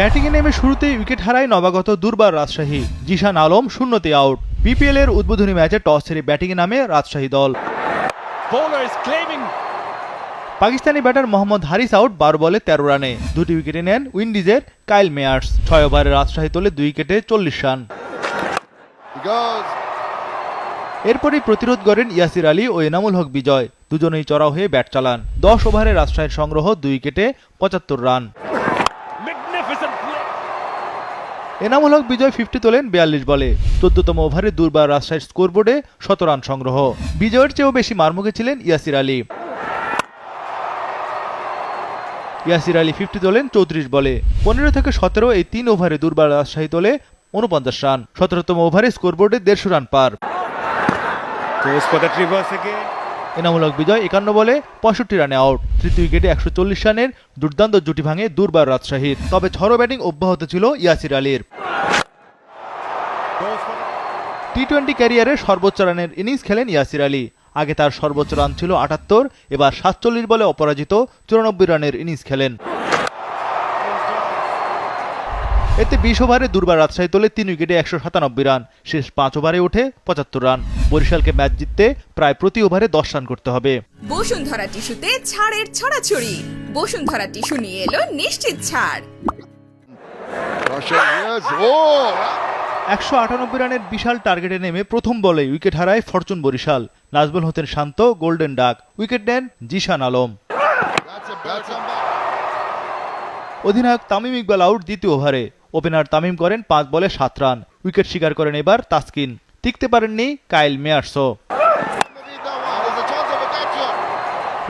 ব্যাটিংয়ে নেমে শুরুতেই উইকেট হারায় নবাগত দুর্বার রাজশাহী। জিশান আলম শূন্যতে আউট। বিপিএল এর উদ্বোধনী ম্যাচে টস হেরে ব্যাটিংয়ে নামে রাজশাহী দল। পাকিস্তানি ব্যাটার মোহাম্মদ হারিস আউট 12 বলে 13 রানে। দুটি উইকেটে নেন উইন্ডিজের কাইল মেয়ার্স। 6 ওভারে রাজশাহী তোলে 2 উইকেটে 40 রান। এরপরই প্রতিরোধ করেন ইয়াসির আলী ও এনামুল হক বিজয়। দুজনেই চড়াও হয়ে ব্যাট চালান। 10 ওভারে রাজশাহীর সংগ্রহ 2 উইকেটে 75 রান। এনামুল হক বিজয় 50 তোলেন 42 বলে। 14তম ওভারে দুর্বার রাজশাহীর স্কোরবোর্ডে 17 রান সংগ্রহ। বিজয়ের চেয়েও বেশি মারমুখে ছিলেন ইয়াসির আলী। 50 তোলেন 34 বলে। 15 থেকে 17 এই 3 ওভারে দুর্বার রাজশাহী তোলে 49 রান। 17তম ওভারে স্কোরবোর্ডে 150 রান পার। এনামুল হক বিজয় 51 বলে 65 রানে আউট। তৃতীয় উইকেটে 140 রানের দুর্দান্ত জুটি ভাঙে দুর্বার রাজশাহীর। তবে ঝড়ো ব্যাটিং অব্যাহত ছিল ইয়াসির আলীর। টি-20 ক্যারিয়ারে সর্বোচ্চ রানের ইনিংস খেলেন ইয়াসির আলী। আগে তার সর্বোচ্চ রান ছিল 78, এবার 47 বলে অপরাজিত 94 রানের ইনিংস খেলেন। এতে 20 ওভারে দুর্বার রাজশাহী তোলে 3 উইকেটে 197 রান। শেষ 5 ওভারে ওঠে 75 রান। বরিশালকে ম্যাচ জিততে প্রায় প্রতি ওভারে 10 রান করতে হবে। বসুন্ধরা টিস্যুতে ছাড়ের ছড়াছড়ি। বসুন্ধরা টিস্যু নিয়ে এলো নিশ্চিত ছাড়। 198 রানের বিশাল টার্গেটে নেমে প্রথম বলে উইকেট হারায় ফরচুন বরিশাল। নাজমুল হতেন শান্ত গোল্ডেন ডাক। উইকেট নেন জিশান আলম। অধিনায়ক তামিম ইকবাল আউট দ্বিতীয় ওভারে। ওপেনার তামিম করেন 5 বলে 7 রান। উইকেট শিকার করেন এবার তাসকিন। টিকতে পারেননি কাইল মেয়ার্সও।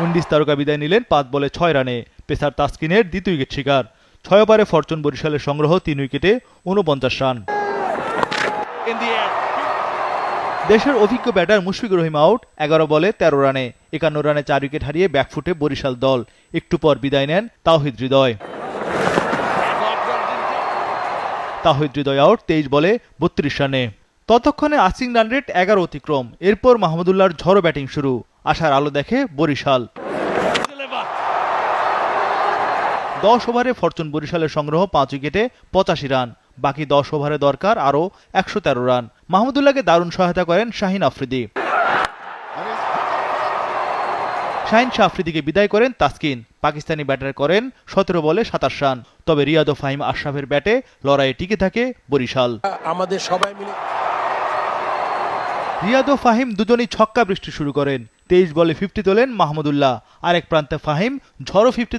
উইন্ডিজ তারকা বিদায় নিলেন 5 বলে 6 রানে। পেসার তাসকিনের দ্বিতীয় উইকেট শিকার। 6 ওভারে ফরচুন বরিশালের সংগ্রহ 3 উইকেটে 49 রান। দেশের অভিজ্ঞ ব্যাটার মুশফিকুর রহিম আউট 11 বলে 13 রানে। 51 রানে 4 উইকেট হারিয়ে ব্যাকফুটে বরিশাল দল। একটু পর বিদায় নেন তাওহিদ হৃদয় আউট 23 বলে 32 রানে। ততক্ষণে আসিং রান রেট 11 অতিক্রম। এরপর মাহমুদুল্লাহর ঝড়ো ব্যাটিং শুরু। আশার আলো দেখে বরিশাল। 10 ওভারে ফরচুন বরিশালের সংগ্রহ 5 উইকেটে 85 রান। বাকি 10 ওভারে দরকার আরও 113 রান। মাহমুদুল্লাহকে দারুণ সহায়তা করেন শাহিন আফ্রিদি। আফ্রিদিকে বিদায় করেন তাসকিন। পাকিস্তানি ব্যাটার করেন 17 বলে 27 রান। তবে রিয়াদ ও ফাহিম আশরাফের ব্যাটে লড়াইয়ে টিকে থাকে বরিশাল। আমাদের সবাই মিলে রিয়াদ ও ফাহিম দুজনেই ছক্কা বৃষ্টি শুরু করেন। 23 বলে 50 তোলেন মাহমুদুল্লাহ। আরেক প্রান্তে ফাহিম ঝড়ো 50